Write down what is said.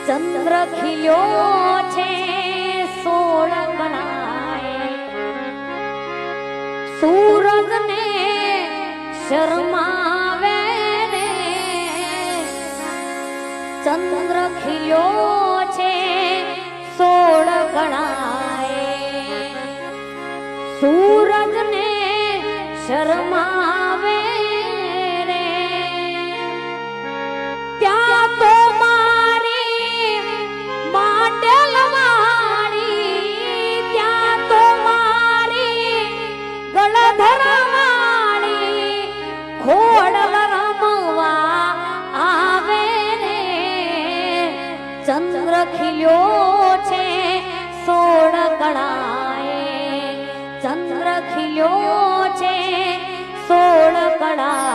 ચંદ્ર ખીલ્યો છે 16 ગણાય સૂરજ ને શરમાવે રે ચંદ્ર ખીલ્યો છે 16 ગણાય સૂરજ ને શરમાવે રે ત્યાં તો ચંદ્ર ખીલ્યો છે 16 ગણાય ચંદ્ર ખીલ્યો છે 16 ગણાય